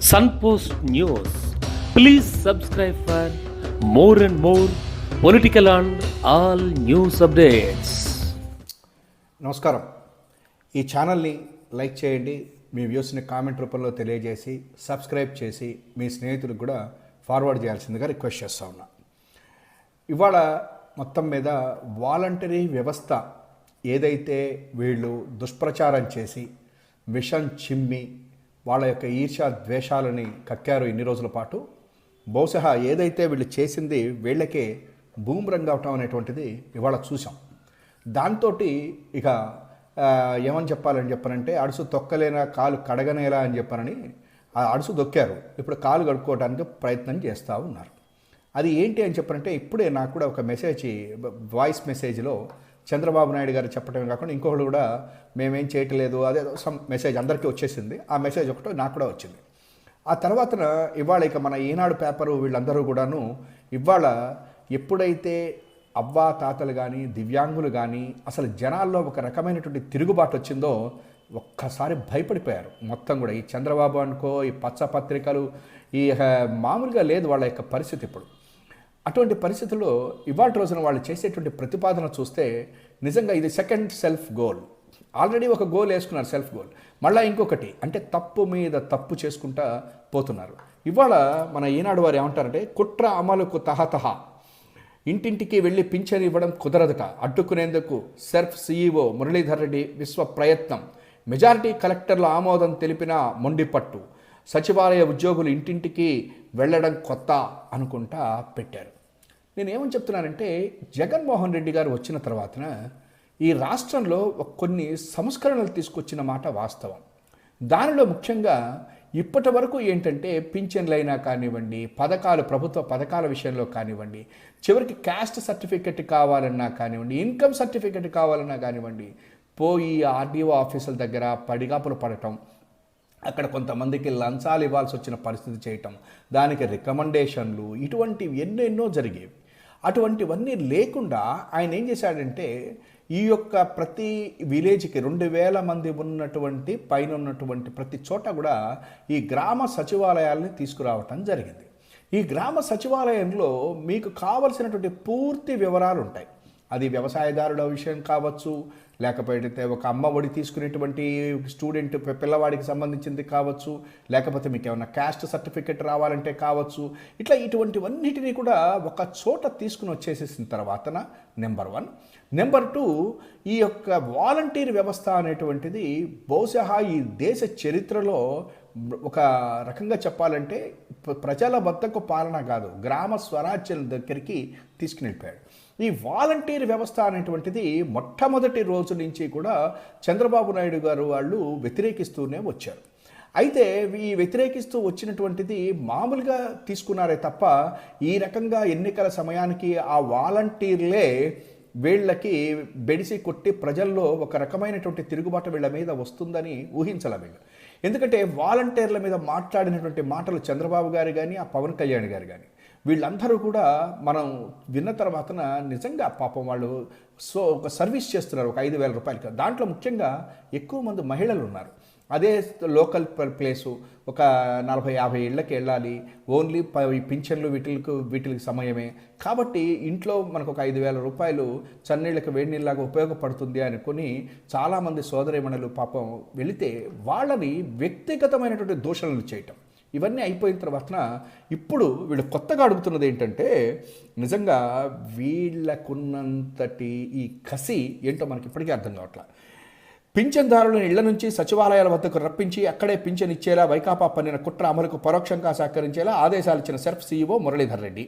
Sunpost News. Please subscribe for more and more political and all news updates. నమస్కారం. ఈ ఛానల్ని like చేయండి, మీ వ్యూస్ని comment రూపంలో తెలియజేసి సబ్స్క్రైబ్ చేసి మీ స్నేహితులకు కూడా ఫార్వర్డ్ చేయాల్సిందిగా రిక్వెస్ట్ చేస్తూ ఉన్నా. ఇవాళ మొత్తం మీద వాలంటరీ వ్యవస్థ ఏదైతే వీళ్ళు దుష్ప్రచారం చేసి విషం చిమ్మి వాళ్ళ యొక్క ఈర్ష్య ద్వేషాలని కక్కారు ఇన్ని రోజుల పాటు, బహుశా ఏదైతే వీళ్ళు చేసింది వీళ్ళకే బూమ్రంగ్ అవటం అనేటువంటిది ఇవాళ చూసాం. దాంతో ఇక ఏమని చెప్పానంటే అడుసు తొక్కలేనా కాలు కడగనేలా అని చెప్పారని ఆ అడుసు దొక్కారు. ఇప్పుడు కాలు కడుక్కోవడానికి ప్రయత్నం చేస్తూ ఉన్నారు. అది ఏంటి అని చెప్పారంటే, ఇప్పుడే నాకు కూడా ఒక మెసేజ్, వాయిస్ మెసేజ్లో చంద్రబాబు నాయుడు గారు చెప్పడమే కాకుండా ఇంకొకళ్ళు కూడా మేమేం చేయట్లేదు అదే సమ్ మెసేజ్ అందరికీ వచ్చేసింది. ఆ మెసేజ్ ఒకటి నాకు కూడా వచ్చింది. ఆ తర్వాత ఇవాళ ఇక మన ఈనాడు పేపరు వీళ్ళందరూ కూడాను ఇవాళ ఎప్పుడైతే అవ్వా తాతలు కానీ దివ్యాంగులు కానీ అసలు జనాల్లో ఒక రకమైనటువంటి తిరుగుబాటు వచ్చిందో ఒక్కసారి భయపడిపోయారు మొత్తం కూడా. ఈ చంద్రబాబు అనుకో, ఈ పచ్చ పత్రికలు, ఈ మామూలుగా లేదు వాళ్ళ యొక్క పరిస్థితి ఇప్పుడు. అటువంటి పరిస్థితుల్లో ఇవాళ రోజున వాళ్ళు చేసేటువంటి ప్రతిపాదన చూస్తే నిజంగా ఇది సెకండ్ సెల్ఫ్ గోల్. ఆల్రెడీ ఒక గోల్ వేసుకున్నారు, సెల్ఫ్ గోల్. మళ్ళీ ఇంకొకటి అంటే తప్పు మీద తప్పు చేసుకుంటా పోతున్నారు. ఇవాళ మన ఈనాడు వారు ఏమంటారంటే, కుట్ర అమలుకు తహతహ, ఇంటింటికి వెళ్ళి పింఛన్ ఇవ్వడం కుదరదట, అడ్డుకునేందుకు సెర్ఫ్ సీఈఓ మురళీధర్ రెడ్డి విశ్వ ప్రయత్నం, మెజారిటీ కలెక్టర్ల ఆమోదం తెలిపిన మొండిపట్టు, సచివాలయ ఉద్యోగులు ఇంటింటికి వెళ్ళడం కొత్త అనుకుంటా పెట్టారు. నేనేమని చెప్తున్నానంటే, జగన్మోహన్ రెడ్డి గారు వచ్చిన తర్వాతన ఈ రాష్ట్రంలో కొన్ని సంస్కరణలు తీసుకొచ్చిన మాట వాస్తవం. దానిలో ముఖ్యంగా ఇప్పటి వరకు ఏంటంటే పింఛన్లైనా కానివ్వండి, పథకాలు, ప్రభుత్వ పథకాల విషయంలో కానివ్వండి, చివరికి క్యాస్ట్ సర్టిఫికెట్ కావాలన్నా కానివ్వండి, ఇన్కమ్ సర్టిఫికెట్ కావాలన్నా కానివ్వండి, పోయి ఆర్డీఓ ఆఫీసుల దగ్గర పడిగాపులు పడటం, అక్కడ కొంతమందికి లంచాలు ఇవ్వాల్సి వచ్చిన పరిస్థితి చేయటం, దానికి రికమెండేషన్లు, ఇటువంటివి ఎన్నెన్నో జరిగేవి. అటువంటివన్నీ లేకుండా ఆయన ఏం చేశాడంటే, ఈ యొక్క ప్రతి విలేజ్కి 2000 మంది ఉన్నటువంటి పైన ఉన్నటువంటి ప్రతి చోట కూడా ఈ గ్రామ సచివాలయాల్ని తీసుకురావటం జరిగింది. ఈ గ్రామ సచివాలయంలో మీకు కావలసినటువంటి పూర్తి వివరాలు ఉంటాయి. అది వ్యవసాయదారుల విషయం కావచ్చు, లేకపోతే ఒక అమ్మ ఒడి తీసుకునేటువంటి స్టూడెంట్ పిల్లవాడికి సంబంధించింది కావచ్చు, లేకపోతే మీకు ఏమైనా క్యాస్ట్ సర్టిఫికెట్ రావాలంటే కావచ్చు. ఇట్లా ఇటువంటివన్నిటినీ కూడా ఒక చోట తీసుకుని వచ్చేసేసిన తర్వాతన నెంబర్ 1. నెంబర్ 2, ఈ యొక్క వాలంటీర్ వ్యవస్థ అనేటువంటిది బహుశా ఈ దేశ చరిత్రలో ఒక రకంగా చెప్పాలంటే ప్రజల వద్దకు పాలన కాదు, గ్రామ స్వరాజ్యం దగ్గరికి తీసుకుని వెళ్ళిపోయాడు. ఈ వాలంటీర్ వ్యవస్థ అనేటువంటిది మొట్టమొదటి రోజు నుంచి కూడా చంద్రబాబు నాయుడు గారు వాళ్ళు వ్యతిరేకిస్తూనే వచ్చారు. అయితే ఈ వ్యతిరేకిస్తూ వచ్చినటువంటిది మామూలుగా తీసుకున్నారే తప్ప ఈ రకంగా ఎన్నికల సమయానికి ఆ వాలంటీర్లే వీళ్ళకి బెడిసి కొట్టి ప్రజల్లో ఒక రకమైనటువంటి తిరుగుబాటు వీళ్ళ మీద వస్తుందని ఊహించాల వీళ్ళు. ఎందుకంటే వాలంటీర్ల మీద మాట్లాడినటువంటి మాటలు చంద్రబాబు గారు కానీ, ఆ పవన్ కళ్యాణ్ గారు కానీ, వీళ్ళందరూ కూడా మనం విన్న తర్వాతన నిజంగా పాపం వాళ్ళు ఒక సర్వీస్ చేస్తున్నారు ఒక 5,000 రూపాయలకి. దాంట్లో ముఖ్యంగా ఎక్కువ మంది మహిళలు ఉన్నారు. అదే లోకల్ ప్లేసు ఒక 40-50 ఇళ్ళకి వెళ్ళాలి, ఓన్లీ పింఛన్లు వీటికి సమయమే కాబట్టి ఇంట్లో మనకు ఒక 5,000 రూపాయలు చన్నీళ్ళకి వేడి నీళ్ళలాగా ఉపయోగపడుతుంది అనుకుని చాలామంది సోదరీమణులు పాపం వెళితే వాళ్ళని వ్యక్తిగతమైనటువంటి దూషణలు చేయటం, ఇవన్నీ అయిపోయిన తర్వాత ఇప్పుడు వీళ్ళు కొత్తగా అడుగుతున్నది ఏంటంటే, నిజంగా వీళ్ళకున్నంతటి ఈ కసి ఏంటో మనకి ఇప్పటికీ అర్థం కావట్లా. పింఛన్దారులను ఇళ్ల నుంచి సచివాలయాల వద్దకు రప్పించి అక్కడే పింఛన్ ఇచ్చేలా వైకాపా పన్నిన కుట్ర అమలుకు పరోక్షంగా సహకరించేలా ఆదేశాలు ఇచ్చిన సెర్ఫ్ సీఈఓ మురళీధర్ రెడ్డి,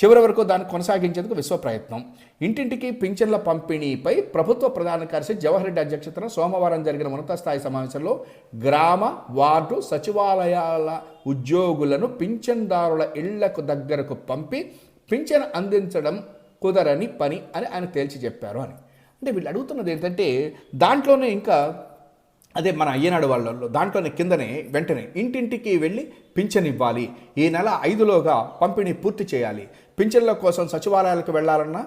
చివరి వరకు దాన్ని కొనసాగించేందుకు విశ్వ ప్రయత్నం. ఇంటింటికి పింఛన్ల పంపిణీపై ప్రభుత్వ ప్రధాన కార్యదర్శి జవహర్ రెడ్డి అధ్యక్షతన సోమవారం జరిగిన ఉన్నత స్థాయి సమావేశంలో గ్రామ, వార్డు సచివాలయాల ఉద్యోగులను పింఛన్దారుల ఇళ్లకు దగ్గరకు పంపి పింఛన్ అందించడం కుదరని పని అని ఆయన తేల్చి చెప్పారు అని. అంటే వీళ్ళు అడుగుతున్నది ఏంటంటే, దాంట్లోనే ఇంకా అదే మన అయ్యనాడు వాళ్ళలో దాంట్లోనే కిందనే వెంటనే ఇంటింటికి వెళ్ళి పింఛన్ ఇవ్వాలి, ఈ నెల 5లోగా పంపిణీ పూర్తి చేయాలి, పింఛన్ల కోసం సచివాలయాలకు వెళ్లాలన్న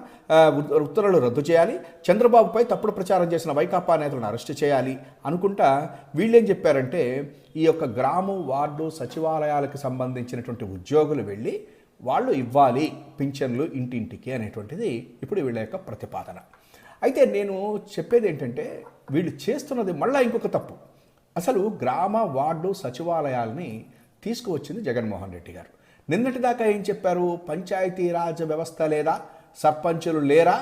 ఉత్తర్వులు రద్దు చేయాలి, చంద్రబాబుపై తప్పుడు ప్రచారం చేసిన వైకాపా నేతలను అరెస్టు చేయాలి అనుకుంటా వీళ్ళేం చెప్పారంటే ఈ యొక్క గ్రామం వార్డు సచివాలయాలకు సంబంధించినటువంటి ఉద్యోగులు వెళ్ళి వాళ్ళు ఇవ్వాలి పింఛన్లు ఇంటింటికి అనేటువంటిది ఇప్పుడు వీళ్ళ యొక్క ప్రతిపాదన. అయితే నేను చెప్పేది ఏంటంటే వీళ్ళు చేస్తున్నది మళ్ళీ ఇంకొక తప్పు. అసలు గ్రామ వార్డు సచివాలయాల్ని తీసుకువచ్చింది జగన్మోహన్ రెడ్డి గారు. నిన్నటిదాకా ఏం చెప్పారు? పంచాయతీరాజ్ వ్యవస్థ లేదా, సర్పంచులు లేరా,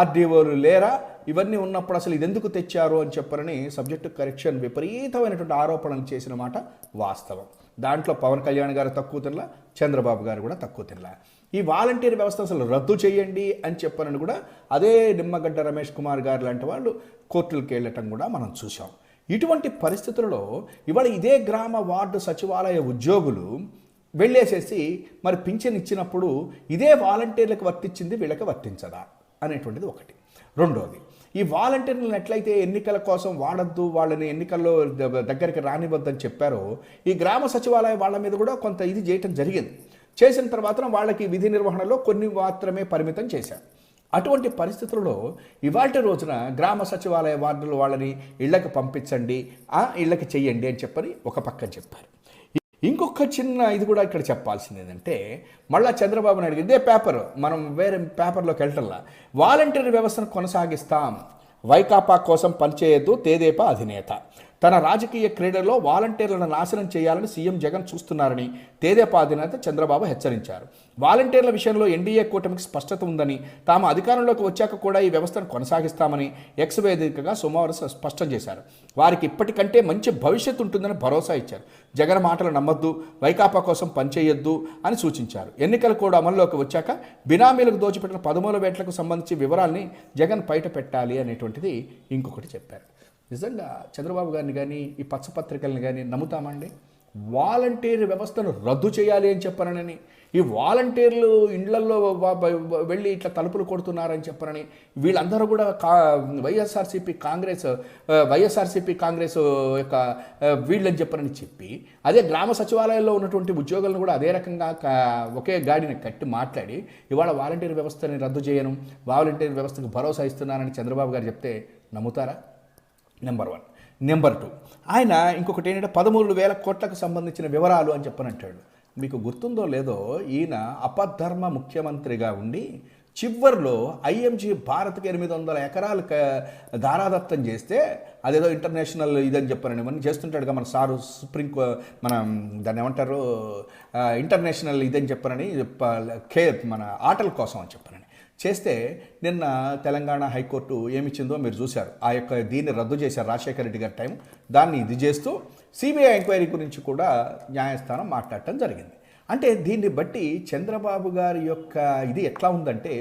ఆర్డీఓలు లేరా, ఇవన్నీ ఉన్నప్పుడు అసలు ఇది ఎందుకు తెచ్చారు అని చెప్పారని సబ్జెక్టు కరెక్షన్ విపరీతమైనటువంటి ఆరోపణలు చేసిన మాట వాస్తవం. దాంట్లో పవన్ కళ్యాణ్ గారు తక్కువ తినలా, చంద్రబాబు గారు కూడా తక్కువ తినలా. ఈ వాలంటీర్ వ్యవస్థ అసలు రద్దు చేయండి అని చెప్పనని కూడా అదే నిమ్మగడ్డ రమేష్ కుమార్ గారు లాంటి వాళ్ళు కోర్టులకు వెళ్ళటం కూడా మనం చూసాం. ఇటువంటి పరిస్థితులలో ఇవాళ ఇదే గ్రామ వార్డు సచివాలయ ఉద్యోగులు వెళ్ళేసేసి మరి పింఛన్ ఇచ్చినప్పుడు ఇదే వాలంటీర్లకు వర్తించింది వీళ్ళకి వర్తించదా అనేటువంటిది ఒకటి. రెండోది, ఈ వాలంటీర్లను ఎట్లయితే ఎన్నికల కోసం వాడద్దు, వాళ్ళని ఎన్నికల్లో దగ్గరికి రానివద్దని చెప్పారో ఈ గ్రామ సచివాలయ వాళ్ళ మీద కూడా కొంత ఇది చేయటం జరిగింది. చేసిన తర్వాత వాళ్ళకి విధి నిర్వహణలో కొన్ని మాత్రమే పరిమితం చేశారు. అటువంటి పరిస్థితులలో ఇవాళ రోజున గ్రామ సచివాలయ వార్డులు వాళ్ళని ఇళ్ళకి పంపించండి, ఇళ్ళకి చెయ్యండి అని చెప్పని ఒక పక్కన చెప్పారు. ఇంకొక చిన్న ఇది కూడా ఇక్కడ చెప్పాల్సింది ఏంటంటే మళ్ళీ చంద్రబాబు నాయుడు ఇదే పేపర్, మనం వేరే పేపర్లోకి వెళ్ళటంలా, వాలంటీర్ వ్యవస్థను కొనసాగిస్తాం, వైకాపా కోసం పనిచేయొద్దు తెదేపా అధినేత. తన రాజకీయ క్రీడలో వాలంటీర్లను నాశనం చేయాలని సీఎం జగన్ చూస్తున్నారని తెదేపా అధినేత చంద్రబాబు హెచ్చరించారు. వాలంటీర్ల విషయంలో ఎన్డీఏ కూటమికి స్పష్టత ఉందని, తాము అధికారంలోకి వచ్చాక కూడా ఈ వ్యవస్థను కొనసాగిస్తామని ఎక్స్ వేదికగా సోమవారం స్పష్టం చేశారు. వారికి ఇప్పటికంటే మంచి భవిష్యత్తు ఉంటుందని భరోసా ఇచ్చారు. జగన్ మాటలు నమ్మొద్దు, వైకాపా కోసం పనిచేయొద్దు అని సూచించారు. ఎన్నికలు కూడా అమల్లోకి వచ్చాక బినామీలకు దోచిపెట్టిన 13 వేట్లకు సంబంధించి వివరాల్ని జగన్ బయట పెట్టాలి అనేటువంటిది ఇంకొకటి చెప్పారు. నిజంగా చంద్రబాబు గారిని కానీ ఈ పచ్చపత్రికల్ని కానీ నమ్ముతామండి? వాలంటీర్ వ్యవస్థను రద్దు చేయాలి అని చెప్పారనని, ఈ వాలంటీర్లు ఇళ్లలో వెళ్ళి ఇట్లా తలుపులు కొడుతున్నారని చెప్పారని, వీళ్ళందరూ కూడా వైఎస్ఆర్సీపీ కాంగ్రెస్ యొక్క వీళ్ళని చెప్పారని చెప్పి అదే గ్రామ సచివాలయాల్లో ఉన్నటువంటి ఉద్యోగులను కూడా అదే రకంగా ఒకే గాడిని కట్టి మాట్లాడి ఇవాళ వాలంటీర్ వ్యవస్థని రద్దు చేయను, వాలంటీర్ వ్యవస్థకు భరోసా ఇస్తున్నారని చంద్రబాబు గారు చెప్తే నమ్ముతారా? నెంబర్ 1. నెంబర్ 2, ఆయన ఇంకొకటి ఏంటంటే 13,000 కోట్లకు సంబంధించిన వివరాలు అని చెప్పనంటాడు. మీకు గుర్తుందో లేదో ఈయన అపధర్మ ముఖ్యమంత్రిగా ఉండి చివరిలో ఐఎంజీ భారత్కి 800 ఎకరాలు దారాదత్తం చేస్తే అదేదో ఇంటర్నేషనల్ ఇదని చెప్పారని మనం చేస్తుంటాడుగా మన సారు మన దాన్ని ఏమంటారు ఇంటర్నేషనల్ ఇదని చెప్పారని మన ఆటల కోసం అని చెప్పారని చేస్తే నిన్న తెలంగాణ హైకోర్టు ఏమిచ్చిందో మీరు చూశారు. ఆ యొక్క దీన్ని రద్దు చేశారు రాజశేఖర రెడ్డి గారి టైం. దాన్ని ఇది చేస్తూ సిబిఐ ఎంక్వైరీ గురించి కూడా న్యాయస్థానం మాట్లాడటం జరిగింది. అంటే దీన్ని బట్టి చంద్రబాబు గారి యొక్క ఇది ఎట్లా ఉందంటే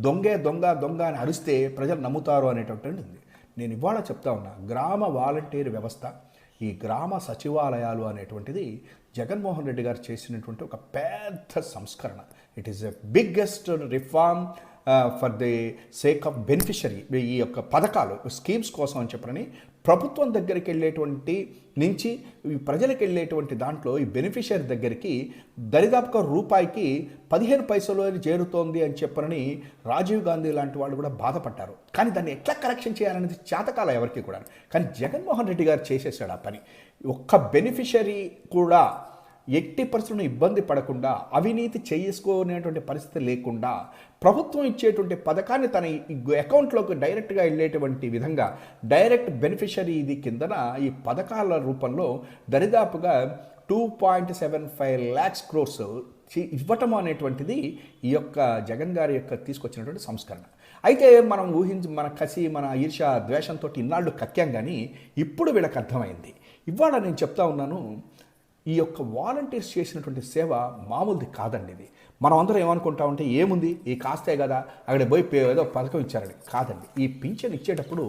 దొంగ అని అరిస్తే ప్రజలు నమ్ముతారు అనేటువంటిది. నేను ఇవాళ చెప్తా ఉన్నా, గ్రామ వాలంటీర్ వ్యవస్థ, ఈ గ్రామ సచివాలయాలు అనేటువంటిది జగన్మోహన్ రెడ్డి గారు చేసినటువంటి ఒక పెద్ద సంస్కరణ. It is a biggest reform for the sake of beneficiary. ఈ యొక్క పథకాలు స్కీమ్స్ కోసం అని చెప్పని ప్రభుత్వం దగ్గరికి వెళ్ళేటువంటి నుంచి ప్రజలకు వెళ్ళేటువంటి దాంట్లో ఈ బెనిఫిషరీ దగ్గరికి దరిదాపుగా రూపాయికి 15 పైసలు చేరుతోంది అని చెప్పని రాజీవ్ గాంధీ లాంటి వాళ్ళు కూడా బాధపడ్డారు. కానీ దాన్ని ఎట్లా కరెక్షన్ చేయాలనేది చేతకాల ఎవరికి కూడా. కానీ జగన్మోహన్ రెడ్డి గారు చేసేసాడు ఆ పని. ఒక్క బెనిఫిషరీ కూడా ఎట్టి పరిస్థితులను ఇబ్బంది పడకుండా, అవినీతి చేసుకునేటువంటి పరిస్థితి లేకుండా ప్రభుత్వం ఇచ్చేటువంటి పథకాన్ని తన అకౌంట్లోకి డైరెక్ట్గా వెళ్ళేటువంటి విధంగా డైరెక్ట్ బెనిఫిషరీ ఇది కిందన ఈ పథకాల రూపంలో దరిదాపుగా 2.75 lakhs crores ఇవ్వటం అనేటువంటిది ఈ యొక్క జగన్ గారి యొక్క తీసుకొచ్చినటువంటి సంస్కరణ. అయితే మనం మన కసి, మన ఈర్ష, ద్వేషంతో ఇన్నాళ్ళు కక్కాం, కానీ ఇప్పుడు వీళ్ళకి అర్థమైంది. ఇవాళ నేను చెప్తా ఉన్నాను, ఈ యొక్క వాలంటీర్స్ చేసినటువంటి సేవ మామూలుది కాదండి. ఇది మనం అందరం ఏమనుకుంటా ఉంటే ఏముంది, ఈ కాస్తే కదా అక్కడ పోయి ఏదో పథకం ఇచ్చారని. కాదండి, ఈ పింఛన్ ఇచ్చేటప్పుడు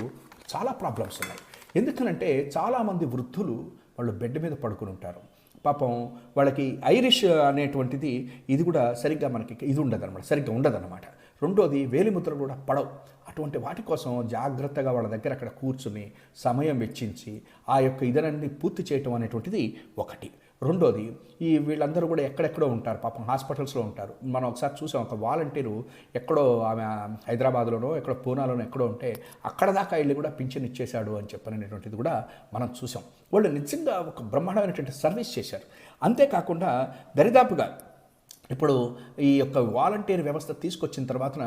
చాలా ప్రాబ్లమ్స్ ఉన్నాయి. ఎందుకనంటే చాలామంది వృద్ధులు వాళ్ళు బెడ్ మీద పడుకుని ఉంటారు. పాపం వాళ్ళకి ఐరిష్ అనేటువంటిది ఇది కూడా సరిగ్గా మనకి ఇది సరిగ్గా ఉండదన్నమాట. రెండోది వేలిముద్రలు కూడా పడవు. అటువంటి వాటి కోసం జాగ్రత్తగా వాళ్ళ దగ్గర అక్కడ కూర్చుని సమయం వెచ్చించి ఆ యొక్క ఇదనన్నీ పూర్తి చేయటం అనేటువంటిది ఒకటి. రెండోది, ఈ వీళ్ళందరూ కూడా ఎక్కడెక్కడో ఉంటారు, పాపం హాస్పిటల్స్లో ఉంటారు. మనం ఒకసారి చూసాం, ఒక వాలంటీరు ఎక్కడో ఆమె హైదరాబాద్లోనో ఎక్కడో పూనాలోనో ఎక్కడో ఉంటే అక్కడ దాకా వెళ్ళి కూడా పింఛన్ ఇచ్చేశాడు అని చెప్పనేటువంటిది కూడా మనం చూసాం. వాళ్ళు నిజంగా ఒక బ్రహ్మాండమైనటువంటి సర్వీస్ చేశారు. అంతేకాకుండా దరిదాపుగా ఇప్పుడు ఈ యొక్క వాలంటీర్ వ్యవస్థ తీసుకొచ్చిన తర్వాత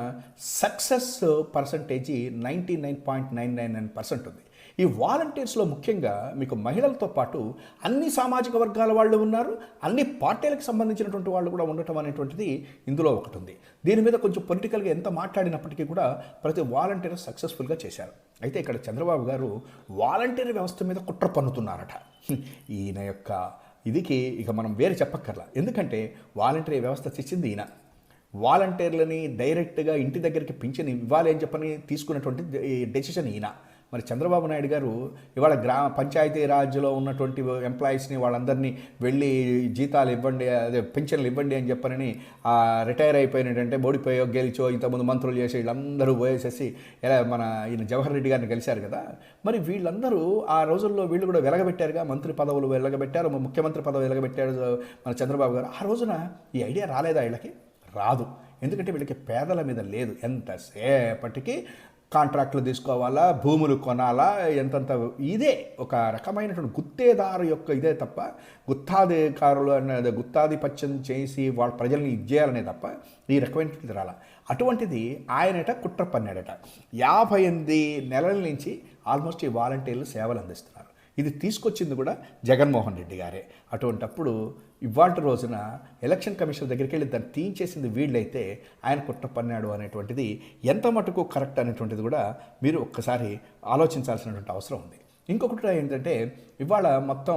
సక్సెస్ పర్సంటేజీ 99.999% ఉంది. ఈ వాలంటీర్స్లో ముఖ్యంగా మీకు మహిళలతో పాటు అన్ని సామాజిక వర్గాల వాళ్ళు ఉన్నారు, అన్ని పార్టీలకు సంబంధించినటువంటి వాళ్ళు కూడా ఉండటం అనేటువంటిది ఇందులో ఒకటి ఉంది. దీని మీద కొంచెం పొలిటికల్గా ఎంత మాట్లాడినప్పటికీ కూడా ప్రతి వాలంటీర్ సక్సెస్ఫుల్గా చేశారు. అయితే ఇక్కడ చంద్రబాబు గారు వాలంటీర్ వ్యవస్థ మీద కుట్ర పన్నుతున్నారట. ఈయన యొక్క ఇదికి ఇక మనం వేరే చెప్పక్కర్లా. ఎందుకంటే వాలంటీర్ వ్యవస్థ తెచ్చింది ఈయన. వాలంటీర్లని డైరెక్ట్గా ఇంటి దగ్గరికి పింఛన్ ఇవ్వాలి అని చెప్పని తీసుకున్నటువంటి డెసిషన్ ఈయన. మరి చంద్రబాబు నాయుడు గారు ఇవాళ పంచాయతీ రాజ్లో ఉన్నటువంటి ఎంప్లాయీస్ని వాళ్ళందరినీ వెళ్ళి జీతాలు ఇవ్వండి, అదే పింఛన్లు ఇవ్వండి అని చెప్పనని రిటైర్ అయిపోయినట్టంటే ఓడిపోయో గెలిచో ఇంతకుముందు మంత్రులు చేసి వీళ్ళందరూ పోయేసేసి ఎలా మన ఈయన జవహర్ రెడ్డి గారిని కలిశారు కదా. మరి వీళ్ళందరూ ఆ రోజుల్లో వీళ్ళు కూడా వెలగబెట్టారుగా, మంత్రి పదవులు వెలగబెట్టారు, ముఖ్యమంత్రి పదవి వెలగబెట్టారు మన చంద్రబాబు గారు. ఆ రోజున ఈ ఐడియా రాలేదా వీళ్ళకి? రాదు. ఎందుకంటే వీళ్ళకి పేదల మీద లేదు. ఎంతసేపటికి కాంట్రాక్టులు తీసుకోవాలా, భూములు కొనాలా, ఎంతంత ఇదే ఒక రకమైనటువంటి గుత్తేదారు యొక్క ఇదే తప్ప గుత్తాధికారులు అనేది గుత్తాధిపత్యం చేసి వాళ్ళ ప్రజల్ని ఇచ్చేయాలనే తప్ప ఈ రకమైనటువంటి రాలా. అటువంటిది ఆయనట కుట్ర పన్నాడట. 58 నెలల నుంచి ఆల్మోస్ట్ ఈ వాలంటీర్లు సేవలు అందిస్తున్నారు. ఇది తీసుకొచ్చింది కూడా జగన్మోహన్ రెడ్డి గారే. అటువంటప్పుడు ఇవాళ రోజున ఎలక్షన్ కమిషన్ దగ్గరికి వెళ్ళి దాన్ని తీయించేసింది వీళ్ళైతే ఆయన కుట్ర పన్నాడు అనేటువంటిది ఎంత మటుకు కరెక్ట్ అనేటువంటిది కూడా మీరు ఒక్కసారి ఆలోచించాల్సినటువంటి అవసరం ఉంది. ఇంకొకటి ఏంటంటే ఇవాళ మొత్తం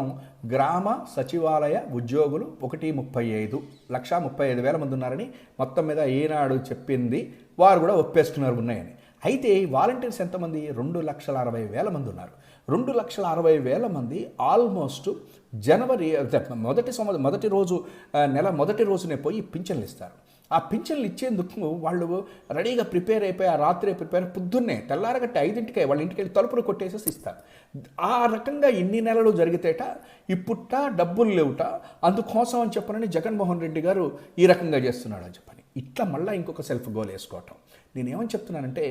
గ్రామ సచివాలయ ఉద్యోగులు 1,35,35,000 మంది ఉన్నారని మొత్తం మీద ఈనాడు చెప్పింది. వారు కూడా ఒప్పేసుకున్నారు ఉన్నాయని. అయితే ఈ వాలంటీర్స్ ఎంతమంది? 2,60,000 మంది ఉన్నారు. 2,60,000 మంది ఆల్మోస్ట్ జనవరి మొదటి రోజు నెల మొదటి రోజునే పోయి పింఛన్లు ఇస్తారు. ఆ పింఛన్లు ఇచ్చేందుకు వాళ్ళు రెడీగా ప్రిపేర్ అయిపోయి ఆ రాత్రే పొద్దున్నే తెల్లారగట్టి 5ంటికే వాళ్ళ ఇంటికి వెళ్ళి తలుపులు కొట్టేసేసి ఇస్తారు. ఆ రకంగా ఇన్ని నెలలు జరిగితేట ఇప్పుట డబ్బులు లేవుట, అందుకోసం అని చెప్పనని జగన్మోహన్ రెడ్డి గారు ఈ రకంగా చేస్తున్నాడు అని చెప్పని ఇట్లా మళ్ళీ ఇంకొక సెల్ఫ్ గోల్ వేసుకోవటం. నేనేమని చెప్తున్నానంటే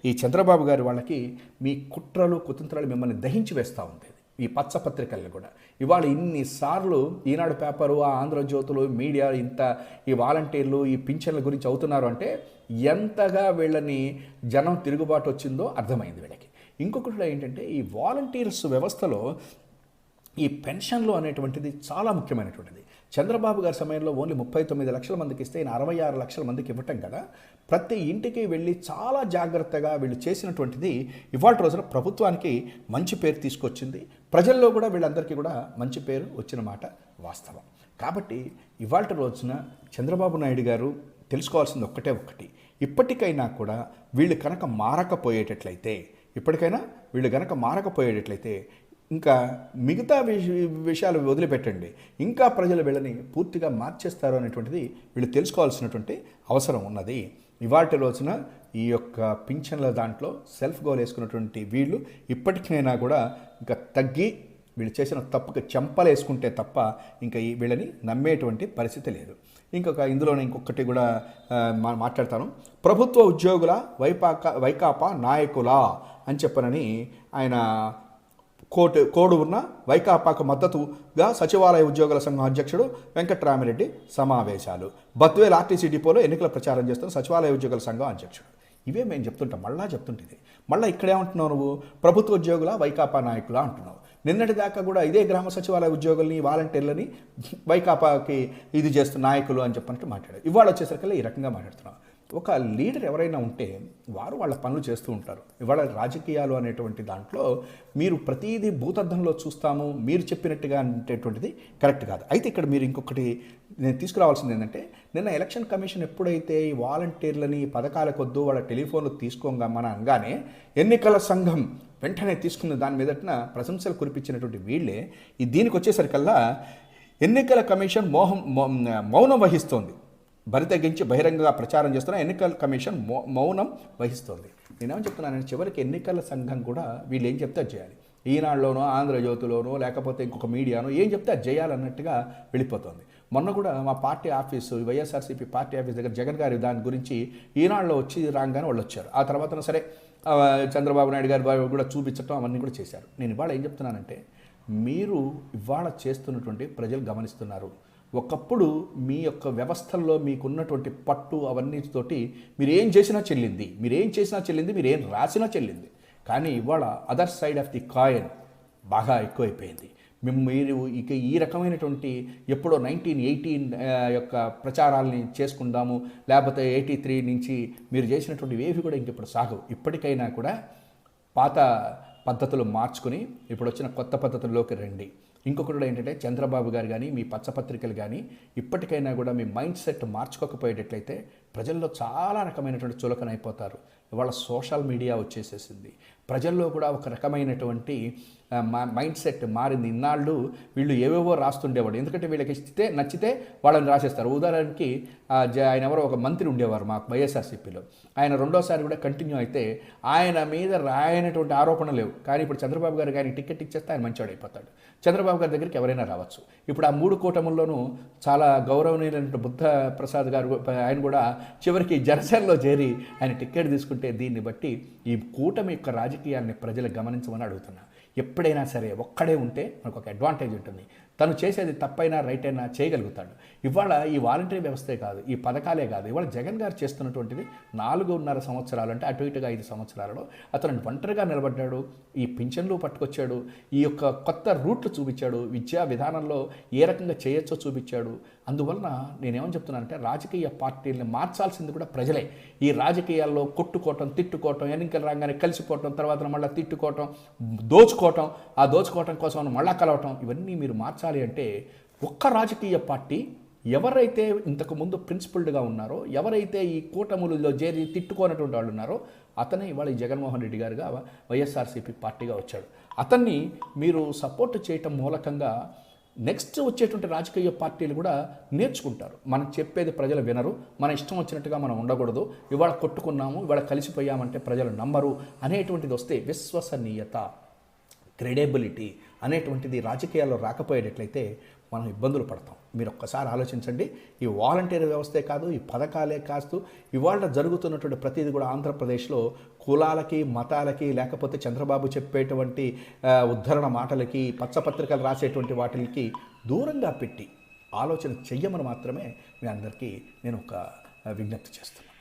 ఈ చంద్రబాబు గారు వాళ్ళకి మీ కుట్రలు కుతంత్రాలు మిమ్మల్ని దహించి వేస్తూ ఉంటుంది. ఈ పచ్చపత్రికల్ని కూడా ఇవాళ ఇన్నిసార్లు ఈనాడు పేపరు, ఆ ఆంధ్రజ్యోతులు, మీడియా ఇంత ఈ వాలంటీర్లు ఈ పింఛన్ల గురించి అవుతున్నారు అంటే ఎంతగా వీళ్ళని జనం తిరుగుబాటు వచ్చిందో అర్థమైంది వీళ్ళకి. ఇంకొకటి ఏంటంటే ఈ వాలంటీర్స్ వ్యవస్థలో ఈ పెన్షన్లు అనేటువంటిది చాలా ముఖ్యమైనటువంటిది. చంద్రబాబు గారి సమయంలో ఓన్లీ 39 లక్షల మందికి ఇస్తే ఈయన 66 లక్షల మందికి ఇవ్వటం కదా. ప్రతి ఇంటికి వెళ్ళి చాలా జాగ్రత్తగా వీళ్ళు చేసినటువంటిది ఇవాళ రోజున ప్రభుత్వానికి మంచి పేరు తీసుకొచ్చింది. ప్రజల్లో కూడా వీళ్ళందరికీ కూడా మంచి పేరు వచ్చిన మాట వాస్తవం. కాబట్టి ఇవాళ రోజున చంద్రబాబు నాయుడు గారు తెలుసుకోవాల్సింది ఒక్కటి, ఇప్పటికైనా కూడా వీళ్ళు కనుక మారకపోయేటట్లయితే ఇంకా మిగతా విషయాలు వదిలిపెట్టండి, ఇంకా ప్రజలు వీళ్ళని పూర్తిగా మార్చేస్తారు అనేటువంటిది వీళ్ళు తెలుసుకోవాల్సినటువంటి అవసరం ఉన్నది. ఇవాటి రోజున ఈ యొక్క పింఛన్ల దాంట్లో సెల్ఫ్ గోల్ వేసుకున్నటువంటి వీళ్ళు ఇప్పటికైనా కూడా ఇంకా తగ్గి వీళ్ళు చేసిన తప్పుకి చెంపలేసుకుంటే తప్ప ఇంకా వీళ్ళని నమ్మేటువంటి పరిస్థితి లేదు. ఇందులోనే ఇంకొకటి కూడా మాట్లాడతాను. ప్రభుత్వ ఉద్యోగుల వైకాపా నాయకులా అని చెప్పనని ఆయన కోడు ఉన్న వైకాపాకు మద్దతుగా సచివాలయ ఉద్యోగుల సంఘం అధ్యక్షుడు వెంకట్రామిరెడ్డి సమావేశాలు. బద్వేల్ ఆర్టీసీ డిపోలో ఎన్నికల ప్రచారం చేస్తున్న సచివాలయ ఉద్యోగుల సంఘం అధ్యక్షుడు. ఇవే మేము చెప్తుంటాం, మళ్ళీ చెప్తుంటుంది. మళ్ళీ ఇక్కడేమంటున్నావు నువ్వు? ప్రభుత్వ ఉద్యోగుల వైకాపా నాయకులా అంటున్నావు. నిన్నటిదాకా కూడా ఇదే గ్రామ సచివాలయ ఉద్యోగుల్ని వాలంటీర్లని వైకాపాకి ఇది చేస్తున్న నాయకులు అని చెప్పినట్టు మాట్లాడారు. ఇవాళ వచ్చేసరికి ఈ రకంగా మాట్లాడుతున్నావు. ఒక లీడర్ ఎవరైనా ఉంటే వారు వాళ్ళ పనులు చేస్తూ ఉంటారు. ఇవాళ రాజకీయాలు అనేటువంటి దాంట్లో మీరు ప్రతిదీ భూతద్దంలో చూస్తాము, మీరు చెప్పినట్టుగా అనేటువంటిది కరెక్ట్ కాదు. అయితే ఇక్కడ మీరు ఇంకొకటి నేను తీసుకురావాల్సింది ఏంటంటే, నిన్న ఎలక్షన్ కమిషన్ ఎప్పుడైతే ఈ వాలంటీర్లని పథకాల కొద్దు వాళ్ళ టెలిఫోన్లు తీసుకోగామని అనగానే ఎన్నికల సంఘం వెంటనే తీసుకున్న దాని మీదట ప్రశంసలు కురిపించినటువంటి వీళ్ళే దీనికి వచ్చేసరికల్లా ఎన్నికల కమిషన్ మౌనం వహిస్తోంది. బరి తగ్గించి బహిరంగంగా ప్రచారం చేస్తున్న ఎన్నికల కమిషన్ మౌనం వహిస్తోంది. నేనేమని చెప్తున్నానంటే చివరికి ఎన్నికల సంఘం కూడా వీళ్ళు ఏం చెప్తే చేయాలి. ఈనాడులోనో ఆంధ్రజ్యోతిలోనో లేకపోతే ఇంకొక మీడియానో ఏం చెప్తే అది చేయాలన్నట్టుగా వెళ్ళిపోతుంది. మొన్న కూడా మా party office YSRCP party office దగ్గర జగన్ గారి దాని గురించి ఈనాడులో వచ్చి రాగానే వాళ్ళు వచ్చారు. ఆ తర్వాత సరే చంద్రబాబు నాయుడు గారు కూడా చూపించడం అవన్నీ కూడా చేశారు. నేను ఇవాళ ఏం చెప్తున్నానంటే, మీరు ఇవాళ చేస్తున్నటువంటి ప్రజలు గమనిస్తున్నారు. ఒకప్పుడు మీ యొక్క వ్యవస్థల్లో మీకున్నటువంటి పట్టు అవన్నీతోటి మీరు ఏం చేసినా చెల్లింది, మీరు ఏం రాసినా చెల్లింది. కానీ ఇవాళ other side of the coin బాగా ఎక్కువైపోయింది. మీరు ఇక ఈ రకమైనటువంటి ఎప్పుడో 1918 యొక్క ప్రచారాలని చేసుకుందాము, లేకపోతే 83 నుంచి మీరు చేసినటువంటి ఏవి కూడా ఇంక ఇప్పుడు సాగవు. ఇప్పటికైనా కూడా పాత పద్ధతులు మార్చుకుని ఇప్పుడు వచ్చిన కొత్త పద్ధతుల్లోకి రండి. ఇంకొకటి కూడా ఏంటంటే, చంద్రబాబు గారు కానీ మీ పచ్చపత్రికలు కానీ ఇప్పటికైనా కూడా మీ మైండ్ సెట్ మార్చుకోకపోయేటట్లయితే ప్రజల్లో చాలా రకమైనటువంటి చులకన అయిపోతారు. ఇవాళ సోషల్ మీడియా వచ్చేసేసింది. ప్రజల్లో కూడా ఒక రకమైనటువంటి మైండ్ సెట్ మారింది. ఇన్నాళ్ళు వీళ్ళు ఏవేవో రాస్తుండేవాడు, ఎందుకంటే వీళ్ళకి నచ్చితే వాళ్ళని రాసేస్తారు. ఉదాహరణకి ఆయన ఎవరో ఒక మంత్రి ఉండేవారు మా వైఎస్ఆర్సీపీలో, ఆయన రెండోసారి కూడా కంటిన్యూ అయితే ఆయన మీద రాయనటువంటి ఆరోపణలు లేవు. కానీ ఇప్పుడు చంద్రబాబు గారికి ఆయన టికెట్ ఇచ్చేస్తే ఆయన మంచివాడు అయిపోతాడు. చంద్రబాబు గారి దగ్గరికి ఎవరైనా రావచ్చు. ఇప్పుడు ఆ 3 కూటముల్లోనూ చాలా గౌరవనీయులైన బుద్ధ ప్రసాద్ గారు ఆయన కూడా చివరికి జనసేనలో చేరి ఆయన టికెట్ తీసుకుంటే, దీన్ని బట్టి ఈ కూటమి యొక్క రాజకీయాన్ని ప్రజలు గమనించమని అడుగుతున్నా. ఎప్పుడైనా సరే ఒక్కడే ఉంటే మనకు ఒక అడ్వాంటేజ్ ఉంటుంది. తను చేసేది తప్పైనా రైట్ అయినా చేయగలుగుతాడు. ఇవాళ ఈ వాలంటరీ వ్యవస్థే కాదు, ఈ పథకాలే కాదు, ఇవాళ జగన్ గారు చేస్తున్నటువంటిది 4.5 సంవత్సరాలు అంటే అటు ఇటుగా 5 సంవత్సరాలలో అతను ఒంటరిగా నిలబడ్డాడు. ఈ పింఛన్లు పట్టుకొచ్చాడు, ఈ యొక్క కొత్త రూట్లు చూపించాడు, విద్యా విధానంలో ఏ రకంగా చేయొచ్చో చూపించాడు. అందువలన నేనేమని చెప్తున్నానంటే, రాజకీయ పార్టీలను మార్చాల్సింది కూడా ప్రజలే. ఈ రాజకీయాల్లో కొట్టుకోవటం, తిట్టుకోవటం, ఎన్నికలు రాగానే కలిసిపోవటం, తర్వాత మళ్ళీ తిట్టుకోవటం, దోచుకోవటం, ఆ దోచుకోవటం కోసం మళ్ళా కలవటం, ఇవన్నీ మీరు మార్చాలి అంటే ఒక్క రాజకీయ పార్టీ ఎవరైతే ఇంతకుముందు ప్రిన్సిపల్డ్గా ఉన్నారో, ఎవరైతే ఈ కూటములలో చేరి తిట్టుకోనటువంటి వాళ్ళు ఉన్నారో, అతనే ఇవాళ ఈ జగన్మోహన్ రెడ్డి గారుగా వైఎస్ఆర్సీపీ పార్టీగా వచ్చాడు. అతన్ని మీరు సపోర్ట్ చేయటం మూలకంగా నెక్స్ట్ వచ్చేటువంటి రాజకీయ పార్టీలు కూడా నేర్చుకుంటారు. మనం చెప్పేది ప్రజలు వినరు, మన ఇష్టం వచ్చినట్టుగా మనం ఉండకూడదు, ఇవాళ కొట్టుకున్నాము, ఇవాళ కలిసిపోయామంటే ప్రజలు నమ్మరు అనేటువంటిది వస్తే విశ్వసనీయత, క్రెడిబిలిటీ అనేటువంటిది రాజకీయాల్లో రాకపోయేటట్లయితే మనం ఇబ్బందులు పడతాం. మీరు ఒక్కసారి ఆలోచించండి. ఈ వాలంటీర్ వ్యవస్థే కాదు, ఈ పథకాలే కాదు, ఇవాళ జరుగుతున్నటువంటి ప్రతిదీ కూడా ఆంధ్రప్రదేశ్లో కులాలకి, మతాలకి, లేకపోతే చంద్రబాబు చెప్పేటువంటి ఉద్ధరణ మాటలకి, పచ్చపత్రికలు రాసేటువంటి వాటికి దూరంగా పెట్టి ఆలోచన చెయ్యమని మాత్రమే మీ అందరికీ నేను ఒక విజ్ఞప్తి చేస్తున్నాను.